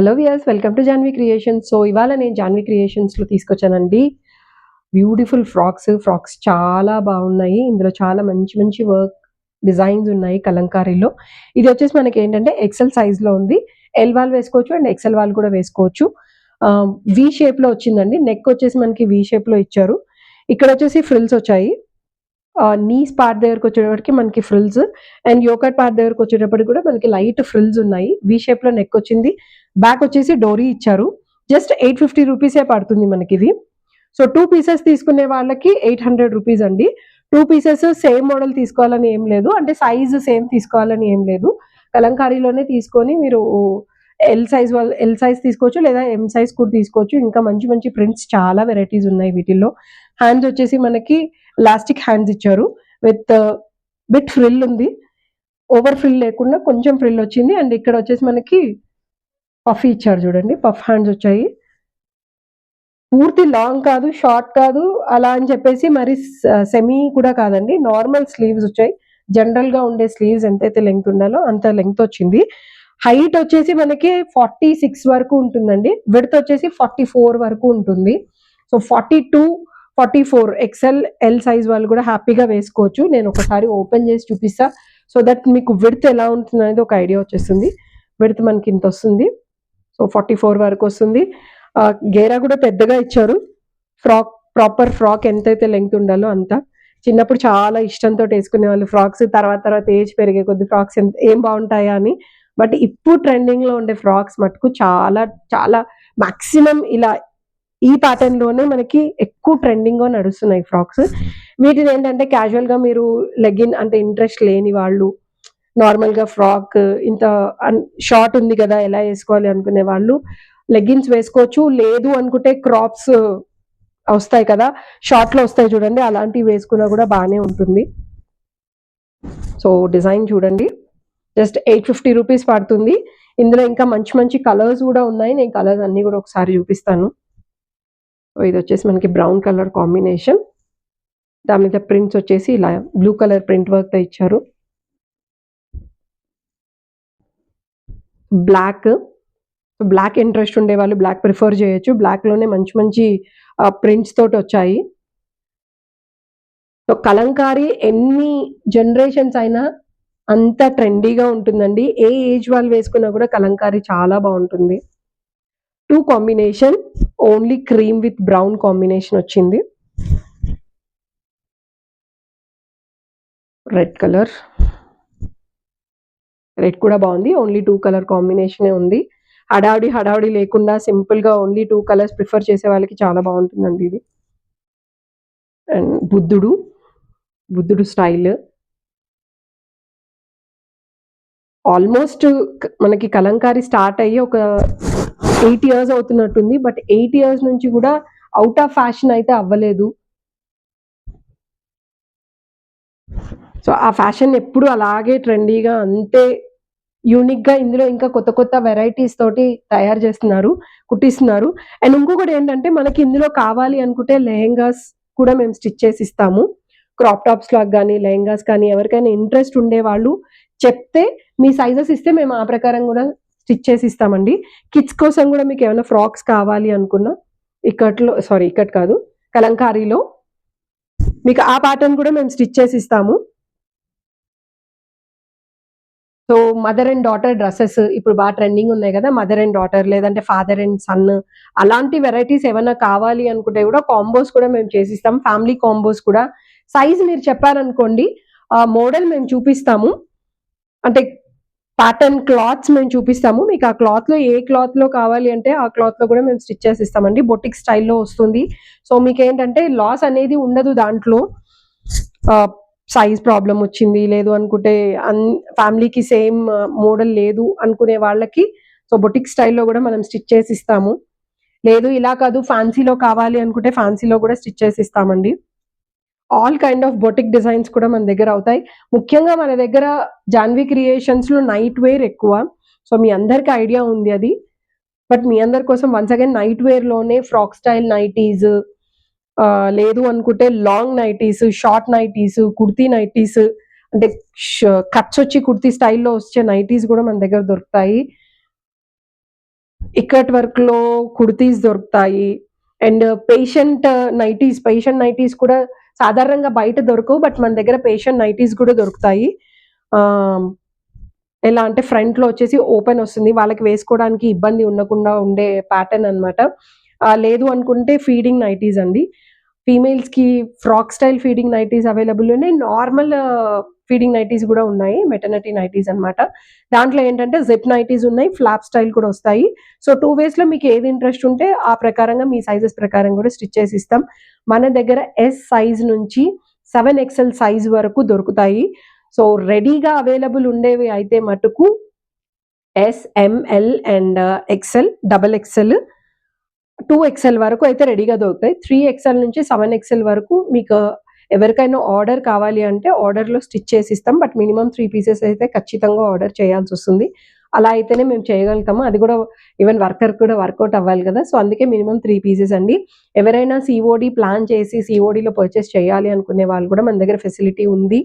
Hello viewers, welcome to Janvi creations. So ఇవాళ నేను జాన్వి క్రియేషన్స్లో తీసుకొచ్చానండి బ్యూటిఫుల్ ఫ్రాక్స్ చాలా బాగున్నాయి. ఇందులో చాలా మంచి మంచి వర్క్ డిజైన్స్ ఉన్నాయి కలంకారీలో. ఇది వచ్చేసి మనకి ఏంటంటే ఎక్సెల్ సైజ్లో ఉంది. ఎల్ వాళ్ళు వేసుకోవచ్చు అండ్ ఎక్సెల్ వాళ్ళు కూడా వేసుకోవచ్చు. వి షేప్లో వచ్చిందండి. నెక్ వచ్చేసి మనకి వి షేప్లో ఇచ్చారు. ఇక్కడ వచ్చేసి ఫ్రిల్స్ వచ్చాయి. నీస్ పార్ట్ దగ్గరకు వచ్చేటప్పటికి మనకి ఫ్రిల్స్ అండ్ యోకట్ పార్ట్ దగ్గరకు వచ్చేటప్పటికి కూడా మనకి లైట్ ఫ్రిల్స్ ఉన్నాయి. వి షేప్లో నెక్ వచ్చింది. బ్యాక్ వచ్చేసి డోరీ ఇచ్చారు. జస్ట్ 850 రూపీసే పడుతుంది మనకి ఇది. సో 2 పీసెస్ తీసుకునే వాళ్ళకి 800 రూపీస్ అండి. 2 పీసెస్ సేమ్ మోడల్ తీసుకోవాలని ఏం లేదు, అంటే సైజ్ సేమ్ తీసుకోవాలని ఏం లేదు. కలంకారీలోనే తీసుకొని మీరు ఎల్ సైజ్ తీసుకోవచ్చు లేదా ఎం సైజ్ కూడా తీసుకోవచ్చు. ఇంకా మంచి మంచి ప్రింట్స్ చాలా వెరైటీస్ ఉన్నాయి వీటిల్లో. హ్యాండ్స్ వచ్చేసి మనకి లాస్టిక్ హ్యాండ్స్ ఇచ్చారు విత్ బిట్ ఫ్రిల్ ఉంది. ఓవర్ ఫ్రిల్ లేకుండా కొంచెం ఫ్రిల్ వచ్చింది. అండ్ ఇక్కడ వచ్చేసి మనకి పఫ్ ఇచ్చారు చూడండి, పఫ్ హ్యాండ్స్ వచ్చాయి. పూర్తి లాంగ్ కాదు, షార్ట్ కాదు అలా అని చెప్పేసి మరి సెమీ కూడా కాదండి, నార్మల్ స్లీవ్స్ వచ్చాయి. జనరల్ గా ఉండే స్లీవ్స్ ఎంతైతే లెంగ్త్ ఉండాలో అంత లెంగ్త్ వచ్చింది. హైట్ వచ్చేసి మనకి 46 వరకు ఉంటుందండి. విడ్త్ వచ్చేసి 44 వరకు ఉంటుంది. సో 42, 44 ఎక్సెల్ ఎల్ సైజ్ వాళ్ళు కూడా హ్యాపీగా వేసుకోవచ్చు. నేను ఒకసారి ఓపెన్ చేసి చూపిస్తా, సో దట్ మీకు విడ్త్ ఎలా ఉంటుంది అనేది ఒక ఐడియా వచ్చేస్తుంది. విడ్త్ మనకి ఇంత వస్తుంది. సో 44 వరకు వస్తుంది. గేరా కూడా పెద్దగా ఇచ్చారు. ప్రాపర్ ఫ్రాక్ ఎంతైతే లెంగ్త్ ఉండాలో అంత. చిన్నప్పుడు చాలా ఇష్టంతో వేసుకునే వాళ్ళు ఫ్రాక్స్. తర్వాత ఏజ్ పెరిగే కొద్ది ఫ్రాక్స్ ఏం బాగుంటాయా అని. బట్ ఇప్పుడు ట్రెండింగ్లో ఉండే ఫ్రాక్స్ మటుకు చాలా చాలా మాక్సిమం ఇలా ఈ ప్యాటర్న్ లోనే మనకి ఎక్కువ ట్రెండింగ్ గా నడుస్తున్నాయి ఫ్రాక్స్. వీటిని ఏంటంటే క్యాజువల్ గా మీరు లెగిన్ అంటే ఇంట్రెస్ట్ లేని వాళ్ళు, నార్మల్ గా ఫ్రాక్ ఇంత షార్ట్ ఉంది కదా ఎలా వేసుకోవాలి అనుకునే వాళ్ళు లెగిన్స్ వేసుకోవచ్చు. లేదు అనుకుంటే క్రాప్స్ వస్తాయి కదా, షార్ట్ లో వస్తాయి చూడండి, అలాంటివి వేసుకున్నా కూడా బాగానే ఉంటుంది. సో డిజైన్ చూడండి, జస్ట్ 850 రూపీస్ పడుతుంది. ఇందులో ఇంకా మంచి మంచి కలర్స్ కూడా ఉన్నాయి. నేను కలర్స్ అన్ని కూడా ఒకసారి చూపిస్తాను. సో ఇది వచ్చేసి మనకి బ్రౌన్ కలర్ కాంబినేషన్, దాని మీద ప్రింట్స్ వచ్చేసి ఇలా బ్లూ కలర్ ప్రింట్ వర్క్ తో ఇచ్చారు. బ్లాక్ ఇంట్రెస్ట్ ఉండే వాళ్ళు బ్లాక్ ప్రిఫర్ చేయొచ్చు. బ్లాక్ లోనే మంచి మంచి ప్రింట్స్ తోటి వచ్చాయి. సో కలంకారీ ఎన్ని జనరేషన్స్ అయినా అంత ట్రెండీగా ఉంటుందండి. ఏ ఏజ్ వాళ్ళు వేసుకున్నా కూడా కలంకారీ చాలా బాగుంటుంది. 2 combination, only cream with brown combination వచ్చింది. రెడ్ కలర్, రెడ్ కూడా బాగుంది. ఓన్లీ 2 కలర్ కాంబినేషనే ఉంది. హడావుడి లేకుండా సింపుల్ గా ఓన్లీ 2 కలర్స్ ప్రిఫర్ చేసే వాళ్ళకి చాలా బాగుంటుందండి ఇది. అండ్ బుద్ధుడు స్టైల్. ఆల్మోస్ట్ మనకి కలంకారీ స్టార్ట్ అయ్యి ఒక 8 years అవుతున్నట్టుంది. బట్ 8 years నుంచి కూడా అవుట్ ఆఫ్ ఫ్యాషన్ అయితే అవ్వలేదు. సో ఆ ఫ్యాషన్ ఎప్పుడు అలాగే ట్రెండీగా అంతే యూనిక్ గా ఇందులో ఇంకా కొత్త కొత్త వెరైటీస్ తోటి తయారు చేస్తున్నారు, కుట్టిస్తున్నారు. అండ్ ఇంకొకటి ఏంటంటే మనకి ఇందులో కావాలి అనుకుంటే లెహెంగాస్ కూడా మేము స్టిచ్ చేసి ఇస్తాము. క్రాప్ టాప్స్ లాగా కానీ లెహెంగాస్ కానీ ఎవరికైనా ఇంట్రెస్ట్ ఉండే వాళ్ళు చెప్తే మీ సైజెస్ ఇస్తే మేము ఆ ప్రకారం కూడా స్టిచ్ చేసి ఇస్తామండి. కిడ్స్ కోసం కూడా మీకు ఏమైనా ఫ్రాక్స్ కావాలి అనుకున్నా ఇక్కట్ కాదు కలంకారీలో మీకు ఆ ప్యాటర్న్ కూడా మేము స్టిచ్ చేసి ఇస్తాము. So mother and daughter dresses ఇప్పుడు బాగా ట్రెండింగ్ ఉన్నాయి కదా, మదర్ అండ్ డాటర్ లేదంటే ఫాదర్ అండ్ సన్ అలాంటి వెరైటీస్ ఏమైనా కావాలి అనుకుంటే కూడా కాంబోస్ కూడా మేము చేసిస్తాం. ఫ్యామిలీ కాంబోస్ కూడా. సైజ్ మీరు చెప్పారనుకోండి, మోడల్ మేము చూపిస్తాము, అంటే ప్యాటర్న్ క్లాత్స్ మేము చూపిస్తాము. మీకు ఆ క్లాత్ లో ఏ క్లాత్ లో కావాలి అంటే ఆ క్లాత్ లో కూడా మేము స్టిచ్ చేసి ఇస్తామండి. బొటిక్ స్టైల్లో వస్తుంది. సో మీకు ఏంటంటే లాస్ అనేది ఉండదు దాంట్లో. సైజ్ ప్రాబ్లం వచ్చింది లేదు అనుకుంటే ఫ్యామిలీకి సేమ్ మోడల్ లేదు అనుకునే వాళ్ళకి సో బొటిక్ స్టైల్లో కూడా మనం స్టిచ్ చేసి ఇస్తాము. లేదు ఇలా కాదు ఫ్యాన్సీలో కావాలి అనుకుంటే ఫ్యాన్సీలో కూడా స్టిచ్ చేసి ఇస్తామండి. All kind of boutique designs కూడా మన దగ్గర అవుతాయి. ముఖ్యంగా మన దగ్గర జాన్వి క్రియేషన్స్ లో నైట్ వేర్ ఎక్కువ. సో మీ అందరికి ఐడియా ఉంది అది. బట్ మీ అందరి కోసం వన్స్ అగైన్ నైట్ వేర్ లోనే ఫ్రాక్ స్టైల్ నైటీస్, లేదు అనుకుంటే long nighties, short nighties, kurti nighties, అంటే కట్స్ వచ్చి కుర్తీ స్టైల్లో వచ్చే నైటీస్ కూడా మన దగ్గర దొరుకుతాయి. ఇక్కట్ వర్క్‌లో కుర్తీస్ దొరుకుతాయి. అండ్ పేషెంట్ నైటీస్ కూడా సాధారణంగా బయట దొరకవు. బట్ మన దగ్గర పేషెంట్ నైటీస్ కూడా దొరుకుతాయి. ఆహ్, ఎలా అంటే ఫ్రంట్‌లో వచ్చేసి ఓపెన్ వస్తుంది. వాళ్ళకి వేసుకోవడానికి ఇబ్బంది ఉండకుండా ఉండే ప్యాటర్న్ అనమాట. లేదు అనుకుంటే ఫీడింగ్ నైటీస్ అండి. ఫీమేల్స్‌కి frock style feeding nighties available ఉన్నాయి. నార్మల్ ఫీడింగ్ నైటీస్ గూడా ఉన్నాయి. మెటర్నిటీ నైటీస్ అనమాట. దాంట్లో ఏంటంటే జిప్ నైటీస్ ఉన్నాయి. ఫ్లాప్ స్టైల్ కూడా వస్తాయి. సో 2 వేస్‌లో మీకు ఏది ఇంట్రెస్ట్ ఉంటే ఆ ప్రకారంగా మీ సైజెస్ ప్రకారం కూడా స్టిచ్ చేసి ఇస్తాం. మన దగ్గర ఎస్ సైజ్ నుంచి 7 ఎక్స్ఎల్ సైజ్ వరకు దొరుకుతాయి. సో రెడీగా అవైలబుల్ ఉండేవి అయితే మటుకు S, M L and XL, double XL, 2 XL వరకు అయితే రెడీగా దొరుకుతాయి. 3 ఎక్స్ఎల్ నుంచి 7 ఎక్స్ఎల్ వరకు మీకు ఎవరికైనా ఆర్డర్ కావాలి అంటే ఆర్డర్‌లో స్టిచ్ చేసి ఇస్తాం. బట్ మినిమమ్ 3 పీసెస్ అయితే ఖచ్చితంగా ఆర్డర్ చేయాల్సొస్తుంది. అలా అయితేనే మేము చేయగలుగుతాము. అది కూడా ఈవెన్ వర్కర్ కూడా వర్కౌట్ అవ్వాలి కదా! సో అందుకే మినిమమ్ 3 పీసెస్ అండి. ఎవరైనా సీఓడీ ప్లాన్ చేసి సీఓడీలో పర్చేస్ చేయాలి అనుకునే వాళ్ళు కూడా మన దగ్గర ఫెసిలిటీ ఉంది.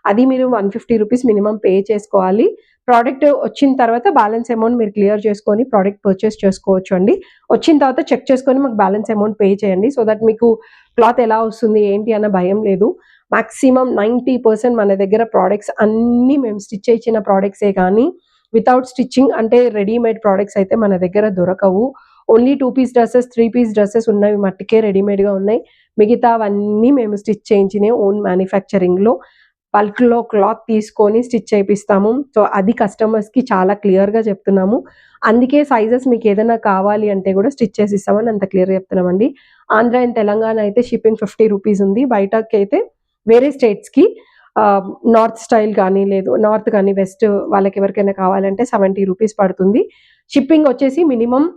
అది మీరు ₹150 మినిమమ్ పే చేసుకోవాలి. ప్రోడక్ట్ వచ్చిన తర్వాత బ్యాలెన్స్ అమౌంట్ మీరు క్లియర్ చేసుకొని ప్రోడక్ట్ పర్చేస్ చేసుకోవచ్చు అండి. వచ్చిన తర్వాత చెక్ చేసుకొని మాకు బ్యాలెన్స్ అమౌంట్ పే చేయండి. సో దట్ మీకు క్లాత్ ఎలా వస్తుంది ఏంటి అన్న భయం లేదు. మాక్సిమం 90% మన దగ్గర ప్రొడక్ట్స్ అన్నీ మేము స్టిచ్ చేయించిన ప్రొడక్ట్సే కానీ వితౌట్ స్టిచ్చింగ్ అంటే రెడీమేడ్ ప్రొడక్ట్స్ అయితే మన దగ్గర దొరకవు. Only 2 piece dresses, 3 piece dresses ఉన్నవి మట్టుకే రెడీమేడ్‌గా ఉన్నాయి. మిగతావన్నీ మేము స్టిచ్ చేయించినయి ఓన్ మ్యానుఫ్యాక్చరింగ్‌లో. బల్క్‌లో క్లాత్ తీసుకొని స్టిచ్ చేపిస్తాము. సో అది కస్టమర్స్‌కి చాలా క్లియర్‌గా చెప్తున్నాము. అందుకే సైజెస్ మీకేదైనా కావాలి అంటే కూడా స్టిచ్ చేసి ఇస్తామని అంత క్లియర్‌గా చెప్తున్నామండి. ఆంధ్ర అండ్ తెలంగాణ అయితే షిప్పింగ్ ₹50 ఉంది. బయటకైతే వేరే స్టేట్స్‌కి నార్త్ స్టైల్ కానీ, లేదు నార్త్ కానీ, వెస్ట్ వాళ్ళకెవరికైనా కావాలంటే ₹70 పడుతుంది. షిప్పింగ్ వచ్చేసి మినిమమ్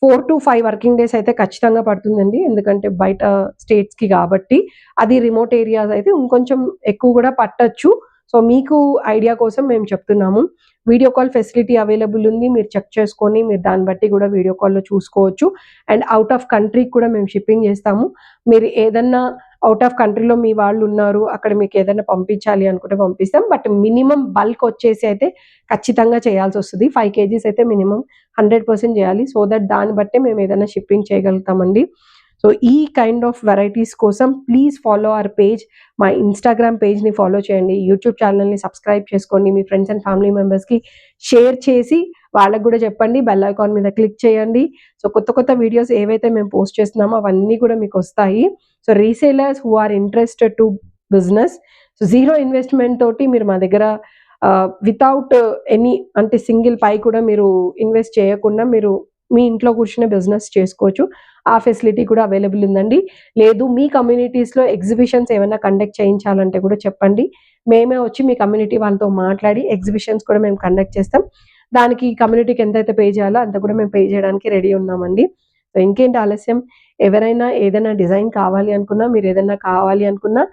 4-5 వర్కింగ్ డేస్ అయితే ఖచ్చితంగా పడుతుందండి. ఎందుకంటే బయట స్టేట్స్‌కి కాబట్టి. అది రిమోట్ ఏరియాస్ అయితే ఇంకొంచెం ఎక్కువ గూడా పట్టొచ్చు. సో మీకు ఐడియా కోసం మేము చెప్తున్నాము. వీడియో కాల్ ఫెసిలిటీ అవైలబుల్ ఉంది. మీరు చెక్ చేసుకొని మీరు దాన్ని బట్టి గూడా వీడియో కాల్‌లో చూసుకోవచ్చు. అండ్ ఔట్ ఆఫ్ కంట్రీకి కూడా మేము షిప్పింగ్ చేస్తాము. మీరు ఏదన్నా ఔట్ ఆఫ్ కంట్రీలో మీ వాళ్ళున్నారు. అక్కడ మీకేదైనా పంపించాలి అనుకుంటే పంపిస్తాం. బట్ మినిమమ్ బల్క్ వచ్చేసి అయితే ఖచ్చితంగా చేయాల్సొస్తది. 5 కేజీస్ అయితే మినిమమ్ 100% చేయాలి. సో దట్ దాన్ని బట్టే మేము ఏదైనా షిప్పింగ్ చేయగలుగుతామండి. సో ఈ కైండ్ ఆఫ్ వెరైటీస్ కోసం ప్లీజ్ ఫాలో అవర్ పేజ్. మా ఇన్‌స్టాగ్రామ్ పేజ్‌ని ఫాలో చేయండి. యూట్యూబ్ ఛానెల్‌ని సబ్స్క్రైబ్ చేసుకోండి. మీ ఫ్రెండ్స్ అండ్ ఫ్యామిలీ మెంబర్స్‌కి షేర్ చేసి వాళ్ళకి గూడా చెప్పండి. బెల్ ఐకాన్ మీద క్లిక్ చేయండి. సో కొత్త కొత్త వీడియోస్ ఏవైతే మేము పోస్ట్ చేస్తున్నామో అవన్నీ కూడా మీకొస్తాయి. So resellers who are interested to business, so zero investment తోటి మీరు మా దగ్గర వితౌట్ ఎనీ అంటే సింగిల్ పై కూడా మీరు ఇన్వెస్ట్ చేయకుండా మీరు మీ ఇంట్లో కూర్చునే బిజినెస్ చేసుకోవచ్చు. ఆ ఫెసిలిటీ కూడా అవైలబుల్ ఉందండి. లేదు మీ కమ్యూనిటీస్‌లో ఎగ్జిబిషన్స్ ఏమైనా కండక్ట్ చేయించాలంటే కూడా చెప్పండి. మేమే వచ్చి మీ కమ్యూనిటీ వాళ్ళతో మాట్లాడి ఎగ్జిబిషన్స్ కూడా మేము కండక్ట్ చేస్తాం. దానికి కమ్యూనిటీకి ఎంతైతే పే చేయాలో అంత కూడా మేము పే చేయడానికి రెడీ ఉన్నామండి. సో ఇంకేంటి ఆలస్యం, ఎవరైనా ఏదైనా డిజైన్ కావాలి అనుకున్నా, మీరేదైనా కావాలి అనుకున్నా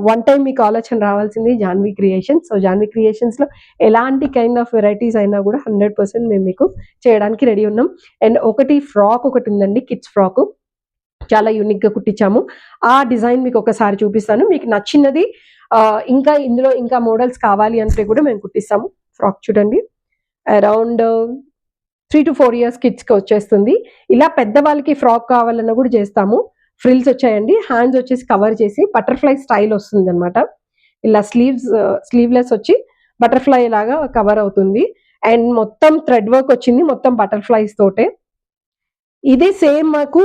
వన్ టైమ్ మీకు ఆలోచన రావాల్సింది జాన్వీ క్రియేషన్స్. సో జాన్వీ క్రియేషన్స్‌లో ఎలాంటి కైండ్ ఆఫ్ వెరైటీస్ అయినా కూడా 100% మేము మీకు చేయడానికి రెడీ ఉన్నాం. అండ్ ఫ్రాక్ ఒకటుందండి, కిడ్స్ ఫ్రాకు. చాలా యూనిక్‌గా కుట్టించాము. ఆ డిజైన్ మీకొకసారి చూపిస్తాను. మీకు నచ్చినది ఇంకా ఇందులో ఇంకా మోడల్స్ కావాలి అంటే కూడా మేము కుట్టిస్తాము. ఫ్రాక్ చూడండి. అరౌండ్ 3-4 ఇయర్స్ కిడ్స్‌కి వచ్చేస్తుంది. ఇలా పెద్దవాళ్ళకి ఫ్రాక్ కావాలన్నా కూడా చేస్తాము. ఫ్రిల్స్ వచ్చాయండి. హ్యాండ్స్ వచ్చేసి కవర్ చేసి బటర్‌ఫ్లై స్టైల్ వస్తుందనమాట. ఇలా స్లీవ్‌లెస్ వచ్చి బటర్‌ఫ్లై లాగా కవర్ అవుతుంది. అండ్ మొత్తం థ్రెడ్ వర్క్ వచ్చింది. మొత్తం బటర్‌ఫ్లైస్ తోటే. ఇదే సేమ్ మాకు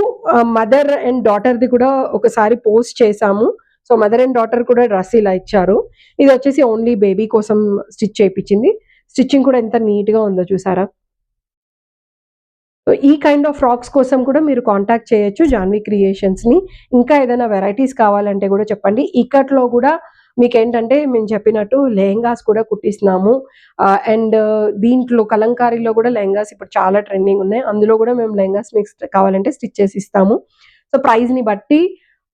మదర్ అండ్ డాటర్‌ది కూడా ఒకసారి పోస్ట్ చేశాము. సో మదర్ అండ్ డాటర్ కూడా డ్రెస్ ఇలా ఇచ్చారు. ఇదొచ్చేసి ఓన్లీ బేబీ కోసం స్టిచ్ చేపిచ్చింది. స్టిచ్చింగ్ కూడా ఎంత నీట్‌గా ఉందో చూసారా? సో ఈ కైండ్ ఆఫ్ ఫ్రాక్స్ కోసం కూడా మీరు కాంటాక్ట్ చేయొచ్చు జాన్వీ క్రియేషన్స్‌ని. ఇంకా ఏదైనా వెరైటీస్ కావాలంటే కూడా చెప్పండి. ఇక్కట్లో కూడా మీకేంటంటే మేము చెప్పినట్టు లెహెంగాస్ కూడా కుట్టిస్తున్నాము. అండ్ దీంట్లో కలంకారీలో కూడా లెహెంగాస్ ఇప్పుడు చాలా ట్రెండింగ్ ఉన్నాయి. అందులో కూడా మేము లెహెంగాస్ మీకు కావాలంటే స్టిచ్ చేసి ఇస్తాము. సో ప్రైస్‌ని బట్టి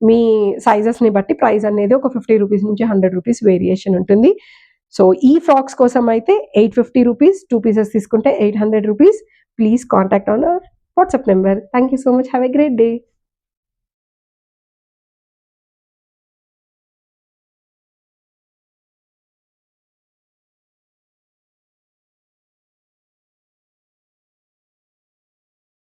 మీ సైజెస్‌ని బట్టి ప్రైస్ అనేది ఒక ₹50 నుంచి ₹100 వేరియేషన్ ఉంటుంది. సో ఈ ఫ్రాక్స్ కోసం అయితే ₹850, 2 పీసెస్ తీసుకుంటే ₹800. Please contact on our WhatsApp number. Thank you so much. Have a great day.